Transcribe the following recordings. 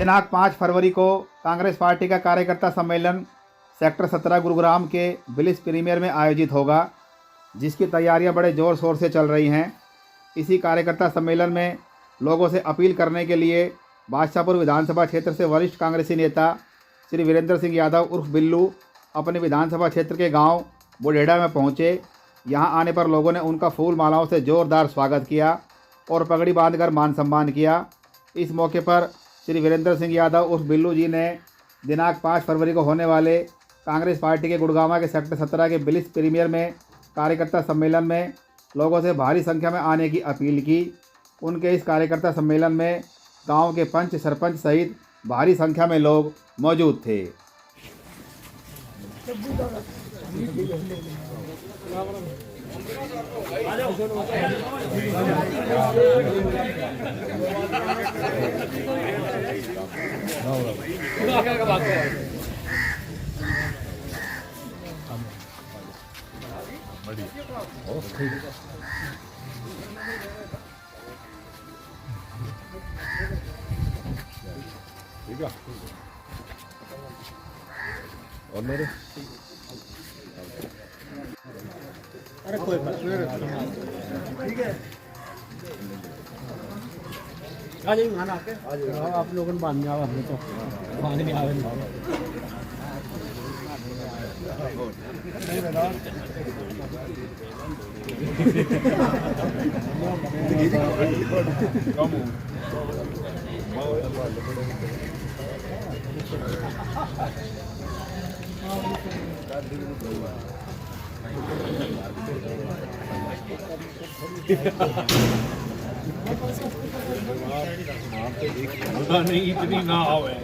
दिनांक 5 फरवरी को कांग्रेस पार्टी का कार्यकर्ता सम्मेलन सेक्टर 17 गुरुग्राम के बिलिस प्रीमियर में आयोजित होगा, जिसकी तैयारियां बड़े ज़ोर शोर से चल रही हैं। इसी कार्यकर्ता सम्मेलन में लोगों से अपील करने के लिए बादशाहपुर विधानसभा क्षेत्र से वरिष्ठ कांग्रेसी नेता श्री वीरेंद्र सिंह यादव उर्फ बिल्लू अपने विधानसभा क्षेत्र के गांव बुढ़ेड़ा में पहुंचे। यहां आने पर लोगों ने उनका फूल मालाओं से जोरदार स्वागत किया और पगड़ी बांधकर मान सम्मान किया। इस मौके पर श्री वीरेंद्र सिंह यादव उर्फ बिल्लू जी ने दिनांक 5 फरवरी को होने वाले कांग्रेस पार्टी के गुड़गांव के सेक्टर 17 के बिलिस प्रीमियर में कार्यकर्ता सम्मेलन में लोगों से भारी संख्या में आने की अपील की। उनके इस कार्यकर्ता सम्मेलन में गांव के पंच सरपंच सहित भारी संख्या में लोग मौजूद थे। अरे कोई बात ठीक है। आ जाइए खाना आके आप लोगों ने बांध जाओ, हमें तो बांध नहीं आवे नहीं, इतनी ना आवे।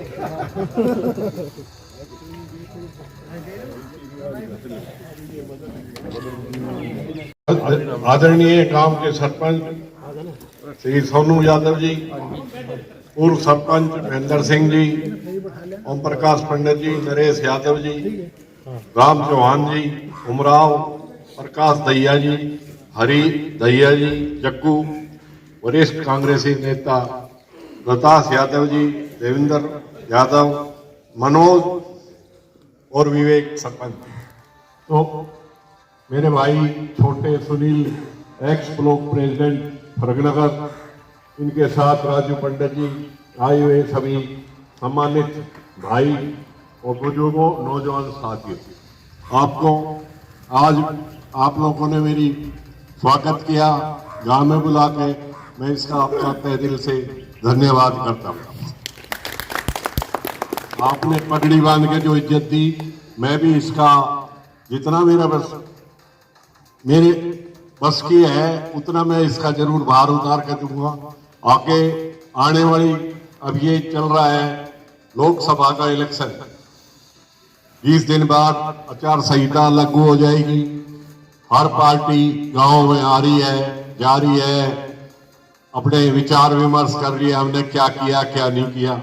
आदरणीय गांव के सरपंच श्री सोनू यादव जी, पूर्व सरपंच महेंद्र सिंह जी, ओम प्रकाश पंडित जी, नरेश यादव जी, राम चौहान जी, उमराव, प्रकाश दहिया जी, हरि दहिया जी, जग्गू, वरिष्ठ कांग्रेसी नेता लताश यादव जी, देवेंद्र यादव, मनोज और विवेक सरपंच। तो मेरे भाई छोटे सुनील, एक्स ब्लॉक प्रेसिडेंट फरगनगर, इनके साथ राजू पंडित जी, आए हुए सभी सम्मानित भाई और बुजुर्गों, नौजवान साथियों, आपको आज आप लोगों ने मेरी स्वागत किया, गांव में बुला के, मैं इसका आपका तहे दिल से धन्यवाद करता हूँ। आपने पगड़ी बांध के जो इज्जत दी, मैं भी इसका जितना मेरे बस की है उतना मैं इसका जरूर भार उतार के दूंगा। आगे आने वाली, अब ये चल रहा है लोकसभा का इलेक्शन, 20 दिन बाद आचार संहिता लागू हो जाएगी। हर पार्टी गांव में आ रही है, जा रही है, अपने विचार विमर्श कर रही है, हमने क्या किया क्या नहीं किया।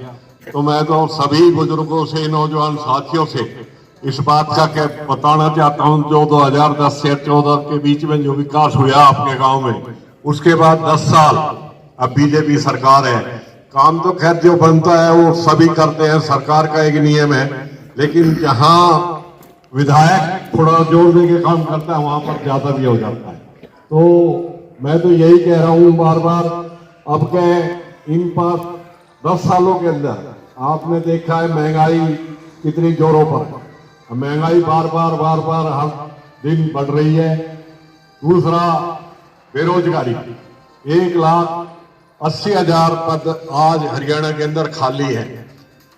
तो मैं तो सभी बुजुर्गों से, नौजवान साथियों से इस बात का बताना चाहता हूं, जो 2010 से 14 के बीच में जो विकास हुआ आपके गांव में, उसके बाद 10 साल अब बीजेपी सरकार है। काम तो खैर जो बनता है वो सभी करते हैं, सरकार का एक नियम है, लेकिन जहां विधायक थोड़ा जोड़ने के काम करता है वहां पर ज्यादा भी हो जाता है। तो मैं तो यही कह रहा हूं बार बार, अब के इन 10 सालों के अंदर आपने देखा है महंगाई कितनी जोरों पर, महंगाई बार बार हर दिन बढ़ रही है। दूसरा बेरोजगारी, 1,80,000 पद आज हरियाणा के अंदर खाली है।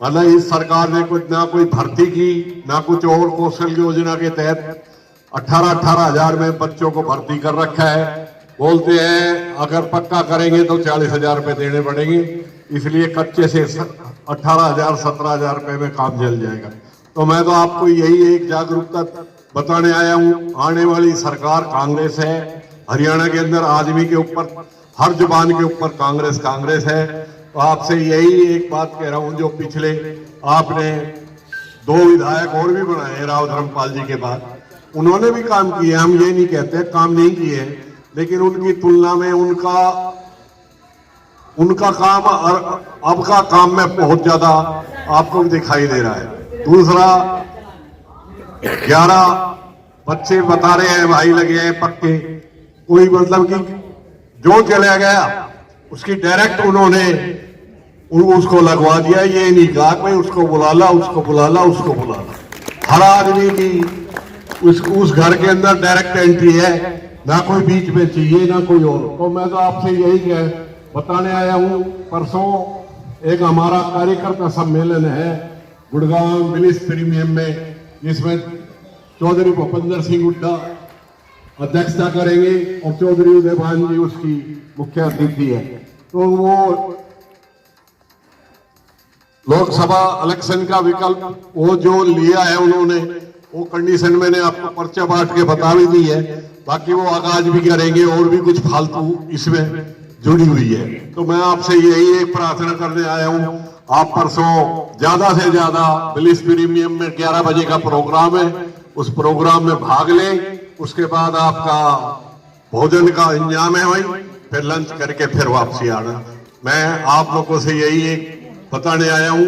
मतलब इस सरकार ने कुछ ना कोई भर्ती की, ना कुछ और कौशल योजना के तहत 18 हजार में बच्चों को भर्ती कर रखा है। बोलते हैं अगर पक्का करेंगे तो 40,000 रुपए देने पड़ेंगे, इसलिए कच्चे से 18,000 17,000 रुपए में काम चल जाएगा। तो मैं तो आपको यही एक जागरूकता बताने आया हूं, आने वाली सरकार कांग्रेस है। हरियाणा के अंदर आदमी के ऊपर, हर जुबान के ऊपर कांग्रेस है। तो आपसे यही एक बात कह रहा हूं, जो पिछले आपने 2 विधायक और भी बनाए हैं राव धर्मपाल जी के बाद, उन्होंने भी काम किए, हम ये नहीं कहते काम नहीं किए, लेकिन उनकी तुलना में उनका उनका काम और अब का काम में बहुत ज्यादा आपको दिखाई दे रहा है। दूसरा, 11 बच्चे बता रहे हैं भाई लगे हैं पक्के, कोई मतलब कि जो चला गया उसकी डायरेक्ट उन्होंने उसको लगवा दिया। ये नहीं कहा भाई उसको बुला ला, उसको बुला ला, उसको बुला ला। हर आदमी की उस घर के अंदर डायरेक्ट एंट्री है, ना कोई बीच में चाहिए ना कोई और। तो मैं तो आपसे यही बताने आया हूं। परसों एक हमारा कार्यकर्ता सम्मेलन है गुड़गांव बिलिस प्रीमियम में, जिसमें चौधरी भूपेंद्र सिंह हुड्डा अध्यक्षता करेंगे और चौधरी उदय भान जी उसकी मुख्य अतिथि है। तो वो लोकसभा इलेक्शन का विकल्प वो जो लिया है उन्होंने, वो कंडीशन मैंने आपको पर्चा बांट के बता भी दी है। बाकी वो आगाज भी करेंगे और भी कुछ फालतू इसमें जुड़ी हुई है। तो मैं आपसे यही एक प्रार्थना करने आया हूं, आप परसों ज्यादा से ज्यादा बिलिस प्रीमियम में 11 बजे का प्रोग्राम है, उस प्रोग्राम में भाग लें। उसके बाद आपका भोजन का इंतजाम है वही, फिर लंच करके फिर वापसी आना। मैं आप लोगों से यही एक बताने आया हूं,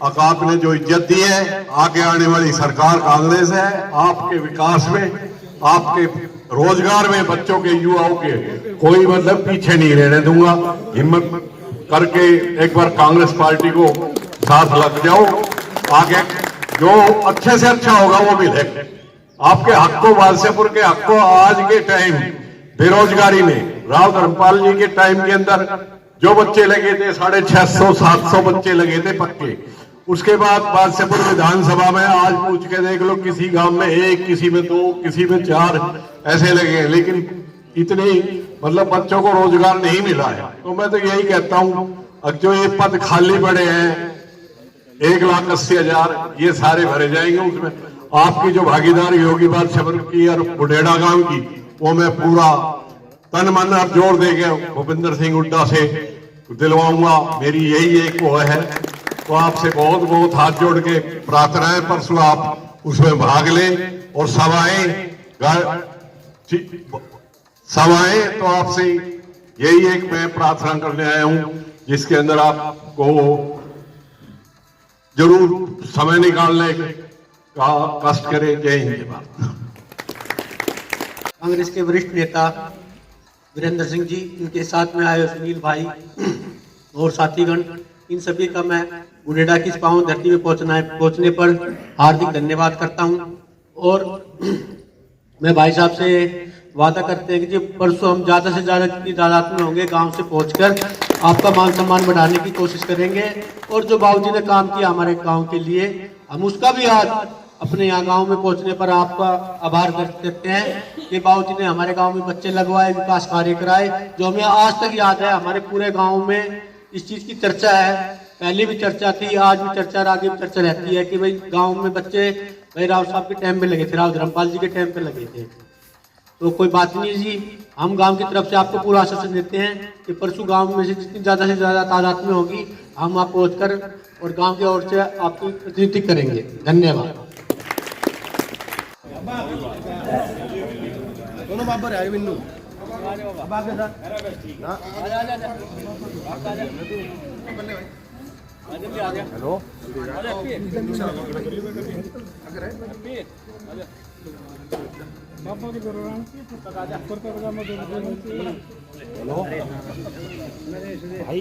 अकाप ने जो इज्जत दी है, आगे आने वाली सरकार कांग्रेस है, आपके विकास में, आपके रोजगार में, बच्चों के युवाओं के कोई मतलब पीछे नहीं रहने दूंगा। हिम्मत करके एक बार कांग्रेस पार्टी को साथ लग जाओ, आगे जो अच्छे से अच्छा होगा वो मिले। आपके हक को, वालसेपुर के हक को आज के टाइम बेरोजगारी में, राव धर्मपाल जी के टाइम के अंदर जो बच्चे लगे थे 650-700 बच्चे लगे थे पक्के। उसके बाद वालसेपुर विधानसभा में आज पूछ के देख लो, किसी गांव में 1, किसी में 2, किसी में 4 ऐसे लगे, लेकिन इतने मतलब बच्चों को रोजगार नहीं मिला है। तो मैं तो यही कहता हूं, अब जो ये पद खाली पड़े हैं 1,80,000, ये सारे भरे जाएंगे। उसमें आपकी जो भागीदारी होगी वालसेपुर की और बुढ़ेड़ा गांव की, वो मैं पूरा तन मन और जोर देके भूपेंद्र सिंह हुड्डा से दिलवाऊंगा। मेरी यही एक वो है। तो आपसे बहुत बहुत हाथ जोड़ के प्रार्थना है, परसों आप उसमें भाग लें और सभाएं तो आपसे यही एक मैं प्रार्थना करने आया हूं, जिसके अंदर आपको जरूर समय निकालने का कष्ट करें। जय हिंद, जय भारत। कांग्रेस के वरिष्ठ नेता वीरेंद्र सिंह जी, इनके साथ में आए सुनील भाई और साथीगण, इन सभी का मैं बुढ़ेड़ा की इस पावन धरती में पहुंचने पर हार्दिक धन्यवाद करता हूं। और मैं भाई साहब से वादा करते हैं कि जो परसों हम ज्यादा से ज्यादा जितनी तादाद में होंगे गांव से पहुंचकर आपका मान सम्मान बढ़ाने की कोशिश करेंगे। और जो बाबूजी ने काम किया हमारे गांव के लिए, हम उसका भी आज अपने यहाँ गांव में पहुंचने पर आपका आभार व्यक्त करते हैं कि बाबूजी ने हमारे गांव में बच्चे लगवाए, विकास कार्य कराए, जो हमें आज तक याद है। हमारे पूरे गांव में इस चीज की चर्चा है, पहले भी चर्चा थी, आज भी चर्चा, आगे भी चर्चा रहती है कि भाई गांव में बच्चे भाई राव साहब के टाइम पे लगे थे, राव धर्मपाल जी के टाइम पे लगे थे। तो कोई बात नहीं जी, हम गांव की तरफ से आपको पूरा आश्वासन देते हैं कि परसों गांव में से जितनी ज्यादा से ज्यादा तादाद में होगी, हम आप पहुंचकर और गांव की ओर से आपकी प्रतिनिधित्व करेंगे। धन्यवाद। दोनों बाबर है बिन्नू हेलो भाई